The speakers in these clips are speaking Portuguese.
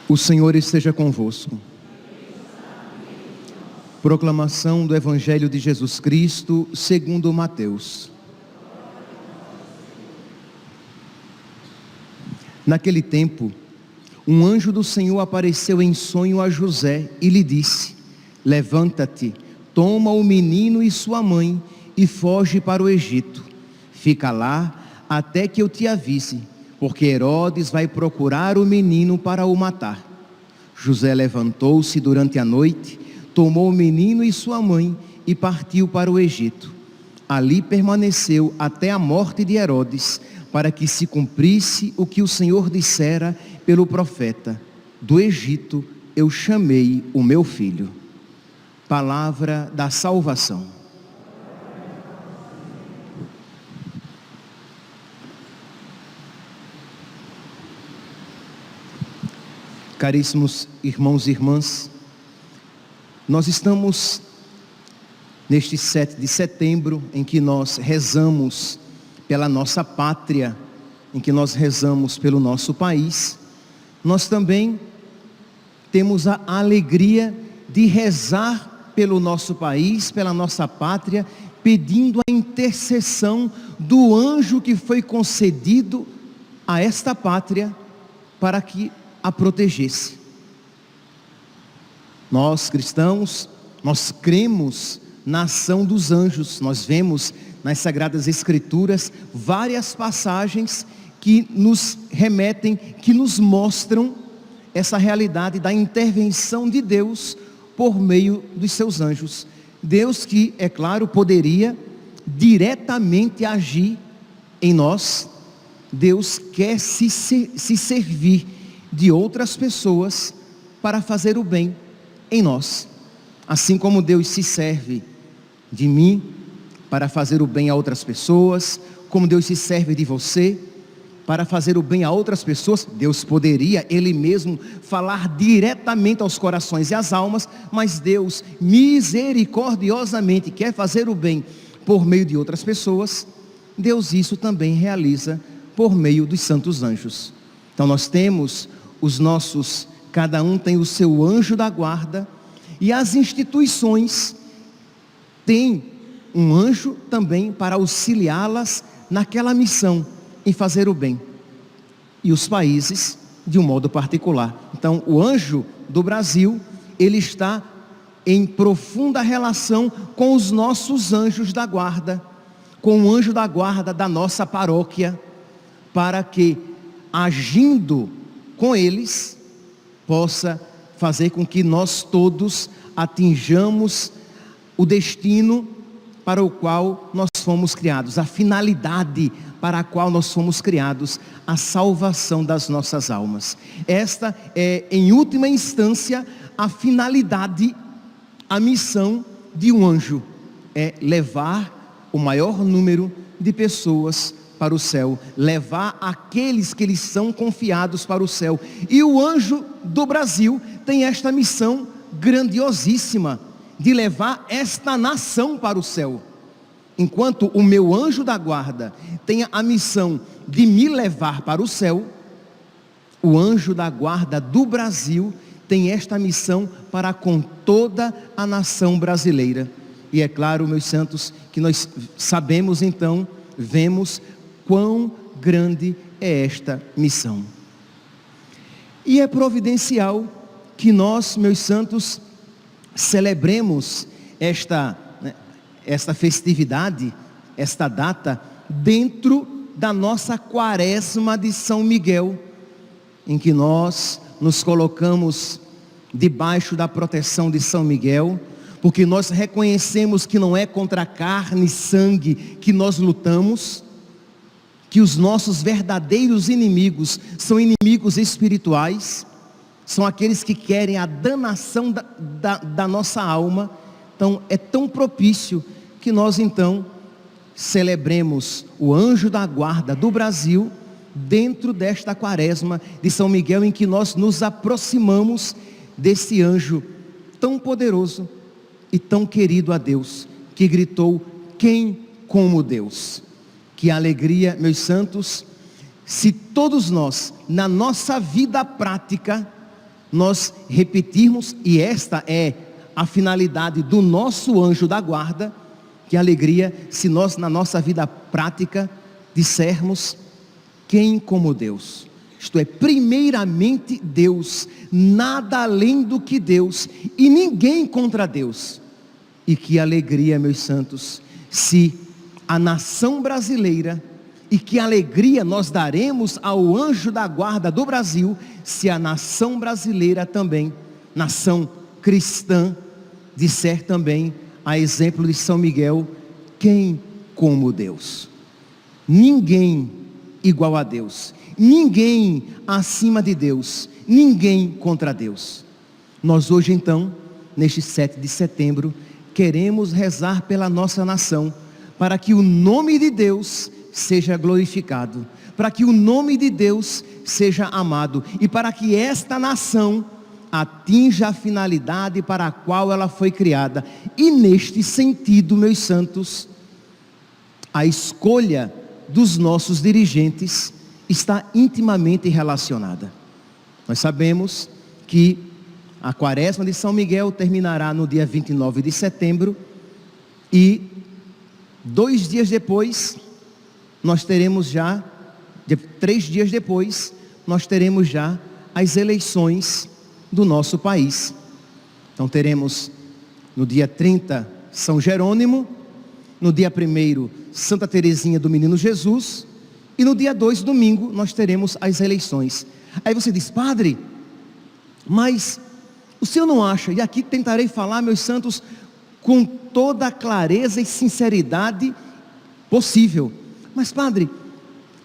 O Senhor esteja convosco. Proclamação do Evangelho de Jesus Cristo segundo Mateus. Naquele tempo, um anjo do Senhor apareceu em sonho a José e lhe disse: levanta-te, toma o menino e sua mãe e foge para o Egito. Fica lá até que eu te avise, porque Herodes vai procurar o menino para o matar. José levantou-se durante a noite, tomou o menino e sua mãe e partiu para o Egito. Ali permaneceu até a morte de Herodes, para que se cumprisse o que o Senhor dissera pelo profeta: do Egito eu chamei o meu filho. Palavra da salvação. Caríssimos irmãos e irmãs, nós estamos neste 7 de setembro, em que nós rezamos pela nossa pátria, em que nós rezamos pelo nosso país. Nós também temos a alegria de rezar pelo nosso país, pela nossa pátria, pedindo a intercessão do anjo que foi concedido a esta pátria para que a protegesse. Nós cristãos, nós cremos na ação dos anjos. Nós vemos nas Sagradas Escrituras várias passagens que nos remetem, que nos mostram essa realidade da intervenção de Deus por meio dos seus anjos. Deus que, é claro, poderia diretamente agir em nós. Deus quer se servir de outras pessoas para fazer o bem em nós. Assim como Deus se serve de mim para fazer o bem a outras pessoas, como Deus se serve de você para fazer o bem a outras pessoas, Deus poderia Ele mesmo falar diretamente aos corações e às almas, mas Deus misericordiosamente quer fazer o bem por meio de outras pessoas. Deus isso também realiza por meio dos santos anjos. Então nós temos os nossos, cada um tem o seu anjo da guarda, e as instituições têm um anjo também para auxiliá-las naquela missão, em fazer o bem. E os países, de um modo particular. Então, o anjo do Brasil, ele está em profunda relação com os nossos anjos da guarda, com o anjo da guarda da nossa paróquia, para que, agindo com eles, possa fazer com que nós todos atinjamos o destino para o qual nós fomos criados, a finalidade para a qual nós fomos criados, a salvação das nossas almas. Esta é, em última instância, a finalidade, a missão de um anjo, é levar o maior número de pessoas para o céu, levar aqueles que lhes são confiados para o céu. E o anjo do Brasil tem esta missão grandiosíssima, de levar esta nação para o céu. Enquanto o meu anjo da guarda tem a missão de me levar para o céu, o anjo da guarda do Brasil tem esta missão para com toda a nação brasileira. E é claro, meus santos, que nós sabemos então, vemos quão grande é esta missão. E é providencial que nós, meus santos, celebremos esta festividade, esta data, dentro da nossa quaresma de São Miguel, em que nós nos colocamos debaixo da proteção de São Miguel, porque nós reconhecemos que não é contra carne e sangue que nós lutamos, que os nossos verdadeiros inimigos são inimigos espirituais, são aqueles que querem a danação da nossa alma. Então é tão propício que nós então celebremos o anjo da guarda do Brasil dentro desta quaresma de São Miguel, em que nós nos aproximamos desse anjo tão poderoso e tão querido a Deus, que gritou: quem como Deus? Que alegria, meus santos, se todos nós, na nossa vida prática, nós repetirmos, e esta é a finalidade do nosso anjo da guarda, que alegria se nós, na nossa vida prática, dissermos: quem como Deus? Isto é, primeiramente Deus, nada além do que Deus, e ninguém contra Deus. E que alegria, meus santos, se a nação brasileira, e que alegria nós daremos ao anjo da guarda do Brasil, se a nação brasileira também, nação cristã, disser também, a exemplo de São Miguel: quem como Deus? Ninguém igual a Deus, ninguém acima de Deus, ninguém contra Deus. Nós hoje então, neste 7 de setembro, queremos rezar pela nossa nação, para que o nome de Deus seja glorificado, para que o nome de Deus seja amado, e para que esta nação atinja a finalidade para a qual ela foi criada. E neste sentido, meus santos, a escolha dos nossos dirigentes está intimamente relacionada. Nós sabemos que a quaresma de São Miguel terminará no dia 29 de setembro, e 2 dias depois, nós teremos já, 3 dias depois, nós teremos já as eleições do nosso país. Então teremos no dia 30 São Jerônimo, no dia 1º Santa Teresinha do Menino Jesus, e no dia 2, domingo, nós teremos as eleições. Aí você diz: padre, mas o senhor não acha, e aqui tentarei falar, meus santos, com toda a clareza e sinceridade possível, mas padre,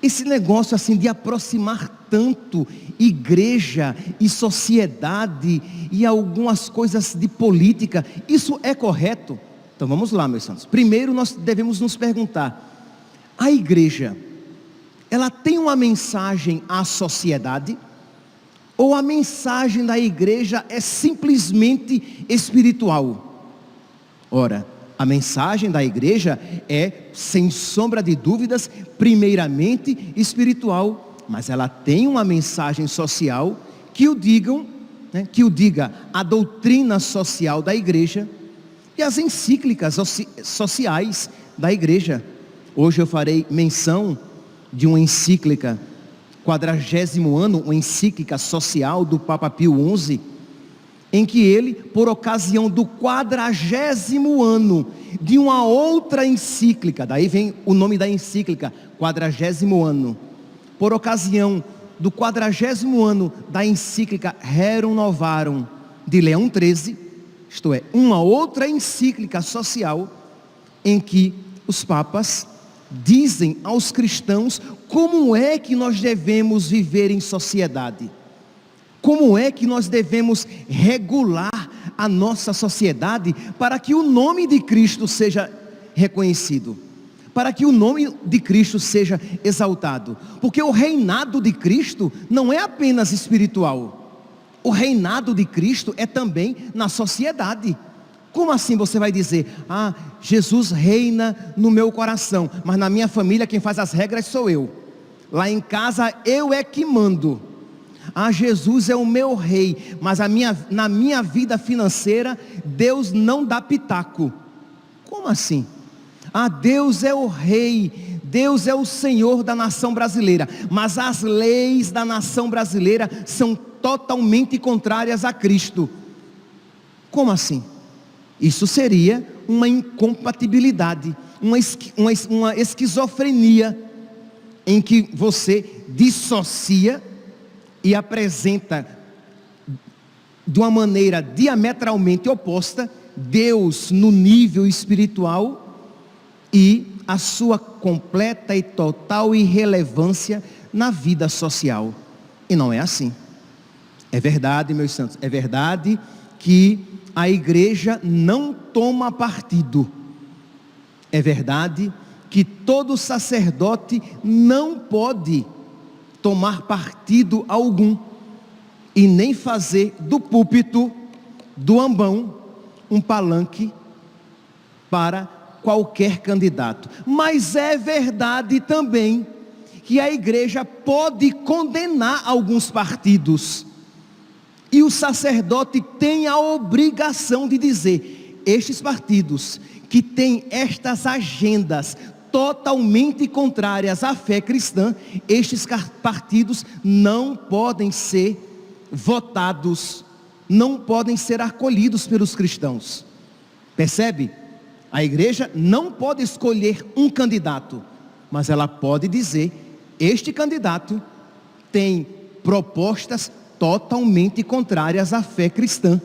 esse negócio assim de aproximar tanto igreja e sociedade e algumas coisas de política, isso é correto? Então vamos lá, meus santos. Primeiro nós devemos nos perguntar: a igreja, ela tem uma mensagem à sociedade? Ou a mensagem da igreja é simplesmente espiritual? Ora, a mensagem da igreja é, sem sombra de dúvidas, primeiramente espiritual, mas ela tem uma mensagem social que o digam, que o diga a doutrina social da igreja e as encíclicas sociais da igreja. Hoje eu farei menção de uma encíclica, 40º ano, uma encíclica social do Papa Pio XI, em que ele, por ocasião do 40º ano de uma outra encíclica, daí vem o nome da encíclica, 40º ano, por ocasião do 40º ano da encíclica Rerum Novarum de Leão XIII, isto é, uma outra encíclica social, em que os papas dizem aos cristãos como é que nós devemos viver em sociedade, como é que nós devemos regular a nossa sociedade para que o nome de Cristo seja reconhecido, para que o nome de Cristo seja exaltado, porque o reinado de Cristo não é apenas espiritual, o reinado de Cristo é também na sociedade. Como assim você vai dizer: ah, Jesus reina no meu coração, mas na minha família quem faz as regras sou eu, lá em casa eu é que mando. Ah, Jesus é o meu rei, mas na minha vida financeira Deus não dá pitaco. Como assim? Ah, Deus é o rei, Deus é o Senhor da nação brasileira, mas as leis da nação brasileira são totalmente contrárias a Cristo. Como assim? Isso seria uma incompatibilidade, uma esquizofrenia, em que você dissocia e apresenta de uma maneira diametralmente oposta Deus no nível espiritual e a sua completa e total irrelevância na vida social. E não é assim. É verdade, meus santos, é verdade que a igreja não toma partido. É verdade que todo sacerdote não pode tomar partido algum e nem fazer do púlpito, do ambão, um palanque para qualquer candidato. Mas é verdade também que a igreja pode condenar alguns partidos, e o sacerdote tem a obrigação de dizer: estes partidos que têm estas agendas totalmente contrárias à fé cristã, estes partidos não podem ser votados, não podem ser acolhidos pelos cristãos. Percebe? A igreja não pode escolher um candidato, mas ela pode dizer: este candidato tem propostas totalmente contrárias à fé cristã.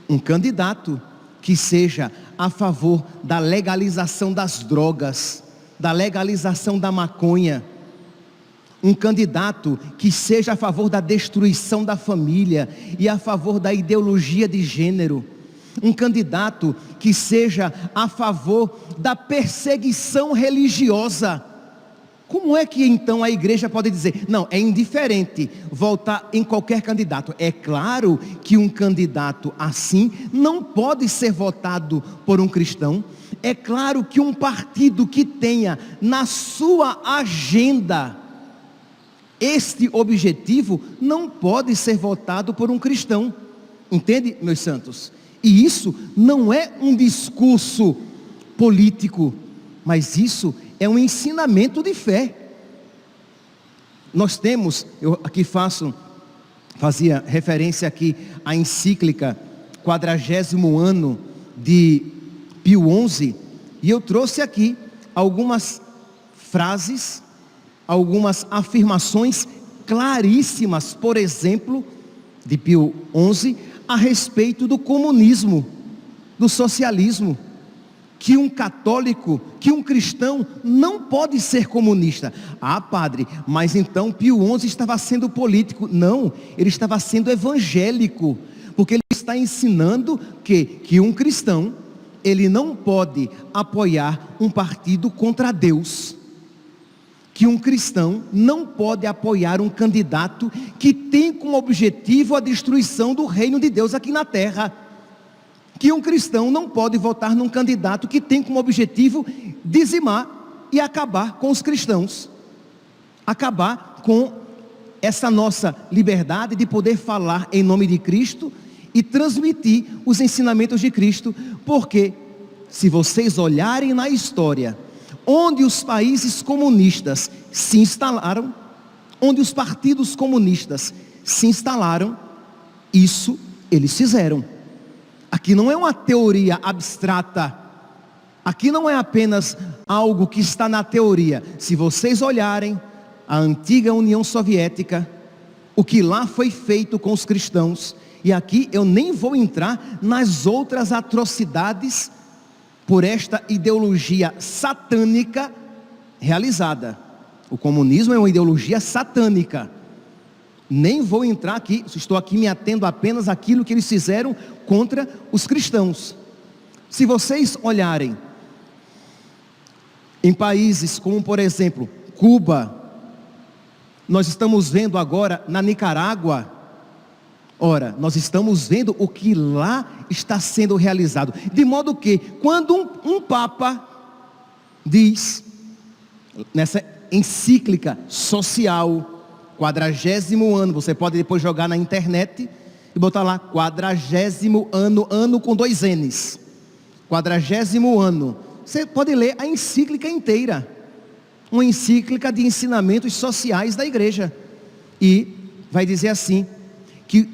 Um candidato que seja a favor da legalização das drogas, da legalização da maconha. Um candidato que seja a favor da destruição da família e a favor da ideologia de gênero. Um candidato que seja a favor da perseguição religiosa. Como é que então a igreja pode dizer: não, é indiferente votar em qualquer candidato? É claro que um candidato assim não pode ser votado por um cristão. É claro que um partido que tenha na sua agenda este objetivo não pode ser votado por um cristão. Entende, meus santos? E isso não é um discurso político, mas isso é um ensinamento de fé. Nós temos, eu aqui fazia referência aqui à encíclica 40º ano de Pio XI, e eu trouxe aqui algumas frases, algumas afirmações claríssimas, por exemplo, de Pio XI, a respeito do comunismo, do socialismo. Que um católico, que um cristão não pode ser comunista. Ah, padre, mas então Pio XI estava sendo político. Não, ele estava sendo evangélico, porque ele está ensinando que um cristão, ele não pode apoiar um partido contra Deus. Que um cristão não pode apoiar um candidato que tem como objetivo a destruição do reino de Deus aqui na terra. Que um cristão não pode votar num candidato que tem como objetivo dizimar e acabar com os cristãos, acabar com essa nossa liberdade de poder falar em nome de Cristo e transmitir os ensinamentos de Cristo. Porque se vocês olharem na história, onde os países comunistas se instalaram, onde os partidos comunistas se instalaram, isso eles fizeram. Aqui não é uma teoria abstrata, aqui não é apenas algo que está na teoria. Se vocês olharem a antiga União Soviética, o que lá foi feito com os cristãos, e aqui eu nem vou entrar nas outras atrocidades por esta ideologia satânica realizada. O comunismo é uma ideologia satânica. Nem vou entrar aqui, estou aqui me atendo apenas àquilo que eles fizeram contra os cristãos. Se vocês olharem em países como, por exemplo, Cuba, nós estamos vendo agora na Nicarágua, ora, nós estamos vendo o que lá está sendo realizado. De modo que, quando um Papa diz, nessa encíclica social, 40º ano, você pode depois jogar na internet e botar lá 40º ano, ano com 2 N's, 40º ano, você pode ler a encíclica inteira, uma encíclica de ensinamentos sociais da igreja, e vai dizer assim, que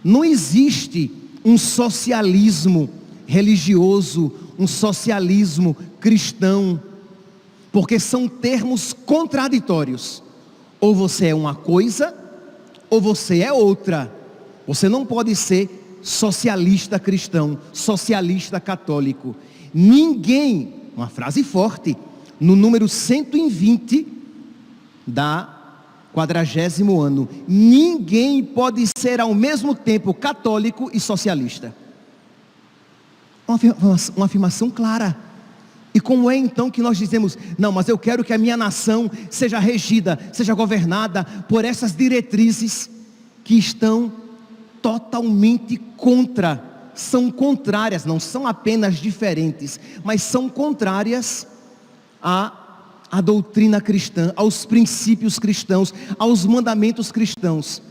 não existe um socialismo religioso, um socialismo cristão, porque são termos contraditórios. Ou você é uma coisa, ou você é outra. Você não pode ser socialista cristão, socialista católico. Ninguém, uma frase forte, no número 120 da 40º ano, ninguém pode ser ao mesmo tempo católico e socialista. Uma afirmação clara. E como é então que nós dizemos, não, mas eu quero que a minha nação seja regida, seja governada por essas diretrizes que estão totalmente são contrárias, não são apenas diferentes, mas são contrárias à doutrina cristã, aos princípios cristãos, aos mandamentos cristãos.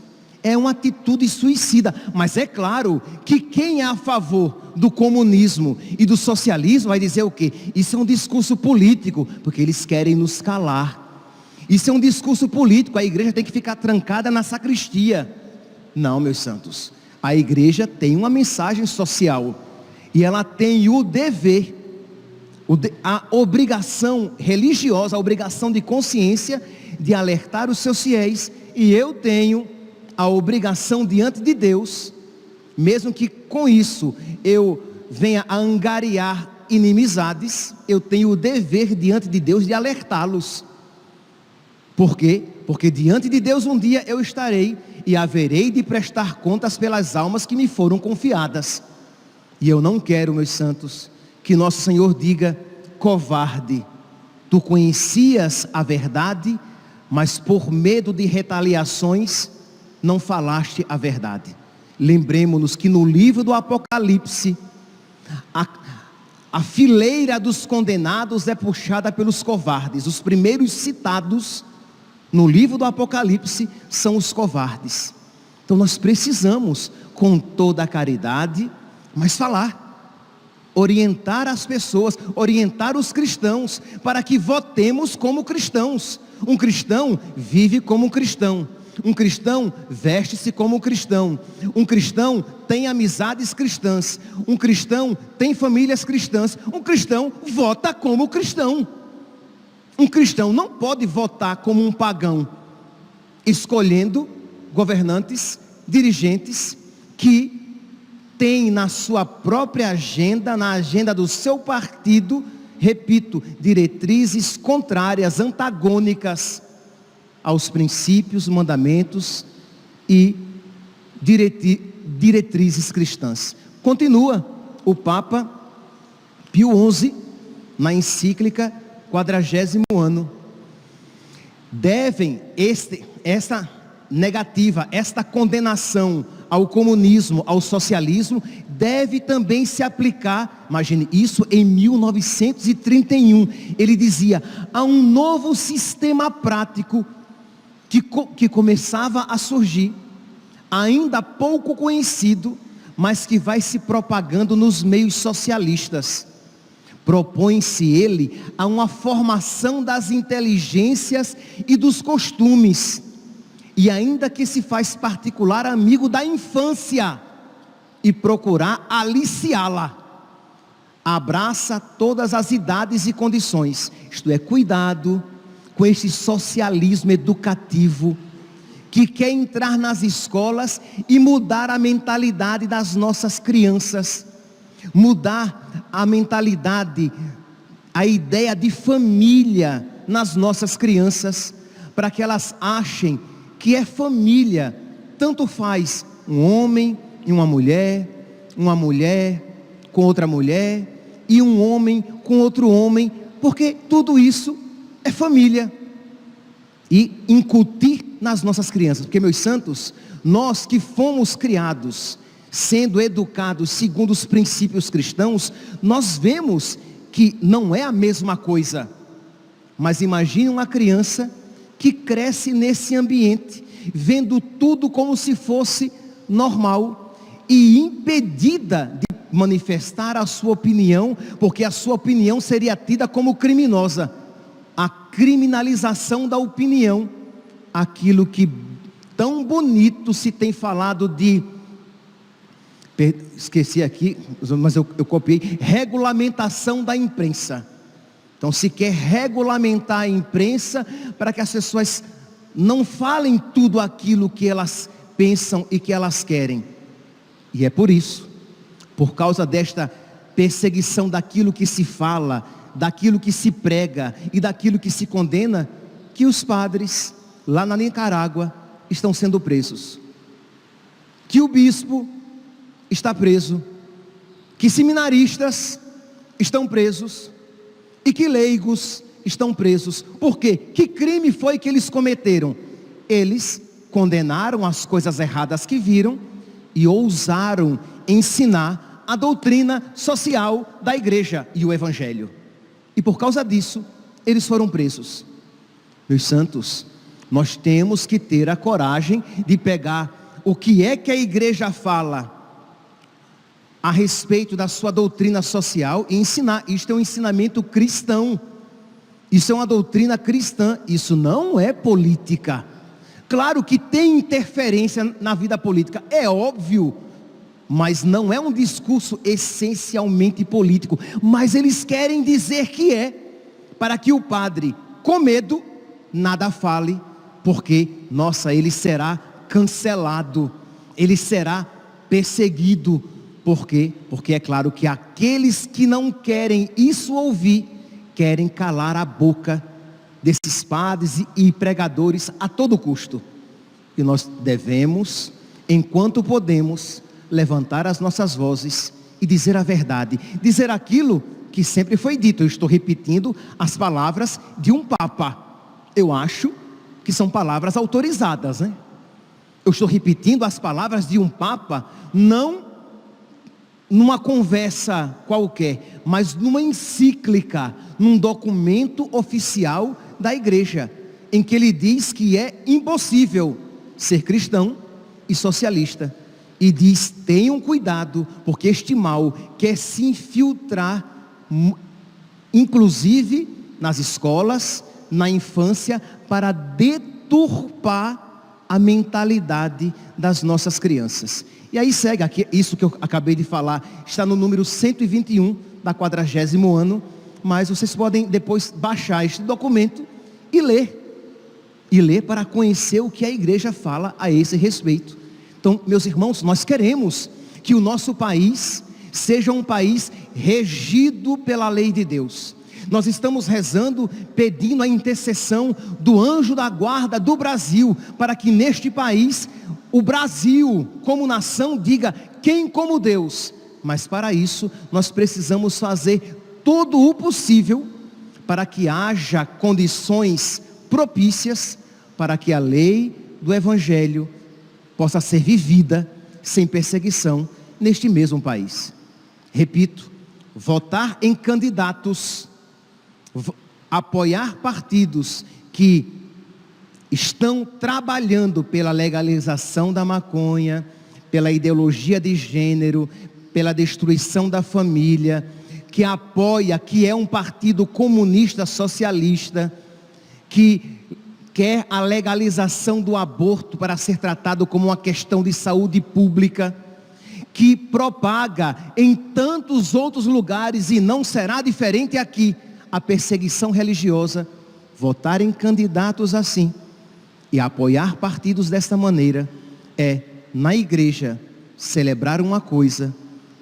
É uma atitude suicida, mas é claro que quem é a favor do comunismo e do socialismo vai dizer o quê? Isso é um discurso político, porque eles querem nos calar. Isso é um discurso político, a igreja tem que ficar trancada na sacristia. Não, meus santos, a igreja tem uma mensagem social, e ela tem o dever, a obrigação religiosa, a obrigação de consciência, de alertar os seus fiéis, e eu tenho a obrigação diante de Deus, mesmo que com isso eu venha a angariar inimizades, eu tenho o dever diante de Deus de alertá-los. Por quê? Porque diante de Deus um dia eu estarei e haverei de prestar contas pelas almas que me foram confiadas. E eu não quero, meus santos, que nosso Senhor diga: covarde, tu conhecias a verdade, mas por medo de retaliações não falaste a verdade. Lembremos-nos que no livro do Apocalipse, a fileira dos condenados é puxada pelos covardes. Os primeiros citados no livro do Apocalipse são os covardes. Então nós precisamos, com toda a caridade, mas falar, orientar as pessoas, orientar os cristãos, para que votemos como cristãos. Um cristão vive como um cristão. Um cristão veste-se como um cristão. Um cristão tem amizades cristãs. Um cristão tem famílias cristãs. Um cristão vota como cristão. Um cristão não pode votar como um pagão, escolhendo governantes, dirigentes que têm na sua própria agenda, na agenda do seu partido, repito, diretrizes contrárias, antagônicas aos princípios, mandamentos e diretrizes cristãs. Continua o Papa Pio XI na encíclica 40º ano. Esta negativa, esta condenação ao comunismo, ao socialismo, deve também se aplicar, imagine isso, em 1931, ele dizia, a um novo sistema prático que começava a surgir, ainda pouco conhecido, mas que vai se propagando nos meios socialistas. Propõe-se ele a uma formação das inteligências e dos costumes, e ainda que se faz particular amigo da infância, e procurar aliciá-la, abraça todas as idades e condições, isto é, cuidado com esse socialismo educativo, que quer entrar nas escolas e mudar a mentalidade das nossas crianças, mudar a mentalidade, a ideia de família nas nossas crianças, para que elas achem que é família, tanto faz um homem e uma mulher com outra mulher, e um homem com outro homem, porque tudo isso é família. E incutir nas nossas crianças, porque, meus santos, nós que fomos criados, sendo educados segundo os princípios cristãos, nós vemos que não é a mesma coisa. Mas imagine uma criança que cresce nesse ambiente, vendo tudo como se fosse normal, e impedida de manifestar a sua opinião, porque a sua opinião seria tida como criminosa. A criminalização da opinião, aquilo que tão bonito se tem falado de, esqueci aqui, mas eu copiei, regulamentação da imprensa. Então se quer regulamentar a imprensa para que as pessoas não falem tudo aquilo que elas pensam e que elas querem. E é por isso, por causa desta perseguição daquilo que se fala, daquilo que se prega e daquilo que se condena, que os padres lá na Nicarágua estão sendo presos, que o bispo está preso, que seminaristas estão presos, e que leigos estão presos. Por quê? Que crime foi que eles cometeram? Eles condenaram as coisas erradas que viram e ousaram ensinar a doutrina social da igreja e o evangelho. E por causa disso, eles foram presos. Meus santos, nós temos que ter a coragem de pegar o que é que a igreja fala a respeito da sua doutrina social e ensinar. Isto é um ensinamento cristão. Isso é uma doutrina cristã. Isso não é política. Claro que tem interferência na vida política, é óbvio, mas não é um discurso essencialmente político. Mas eles querem dizer que é, para que o padre, com medo, nada fale, porque, nossa, ele será cancelado, ele será perseguido. Por quê? Porque é claro que aqueles que não querem isso ouvir, querem calar a boca desses padres e pregadores a todo custo. E nós devemos, enquanto podemos, levantar as nossas vozes e dizer a verdade, dizer aquilo que sempre foi dito. Eu estou repetindo as palavras de um papa. Eu acho que são palavras autorizadas, né? Eu estou repetindo as palavras de um papa, não numa conversa qualquer, mas numa encíclica, num documento oficial da igreja, em que ele diz que é impossível ser cristão e socialista. E diz: tenham cuidado, porque este mal quer se infiltrar, inclusive nas escolas, na infância, para deturpar a mentalidade das nossas crianças. E aí segue aqui, isso que eu acabei de falar, está no número 121 da 40º ano, mas vocês podem depois baixar este documento e ler para conhecer o que a igreja fala a esse respeito. Então, meus irmãos, nós queremos que o nosso país seja um país regido pela lei de Deus. Nós estamos rezando, pedindo a intercessão do anjo da guarda do Brasil, para que neste país, o Brasil, como nação, diga: quem como Deus? Mas para isso, nós precisamos fazer todo o possível, para que haja condições propícias, para que a lei do Evangelho possa ser vivida, sem perseguição, neste mesmo país. Repito, votar em candidatos, apoiar partidos que estão trabalhando pela legalização da maconha, pela ideologia de gênero, pela destruição da família, que apoia, que é um partido comunista socialista, que quer a legalização do aborto para ser tratado como uma questão de saúde pública, que propaga em tantos outros lugares, e não será diferente aqui, a perseguição religiosa. Votar em candidatos assim e apoiar partidos desta maneira é, na igreja, celebrar uma coisa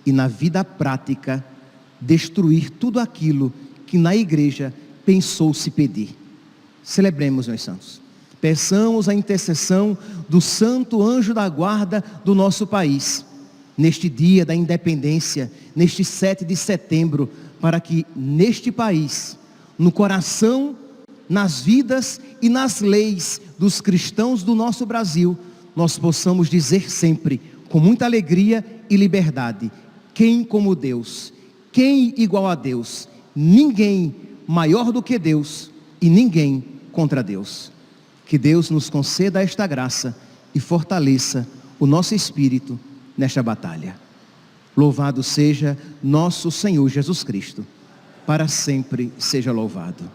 e na vida prática destruir tudo aquilo que na igreja pensou se pedir. Celebremos, meus santos. Peçamos a intercessão do santo anjo da guarda do nosso país, neste dia da independência, neste 7 de setembro, para que neste país, no coração, nas vidas e nas leis dos cristãos do nosso Brasil, nós possamos dizer sempre, com muita alegria e liberdade: quem como Deus? Quem igual a Deus? Ninguém maior do que Deus e ninguém contra Deus. Que Deus nos conceda esta graça e fortaleça o nosso espírito nesta batalha. Louvado seja nosso Senhor Jesus Cristo, para sempre seja louvado.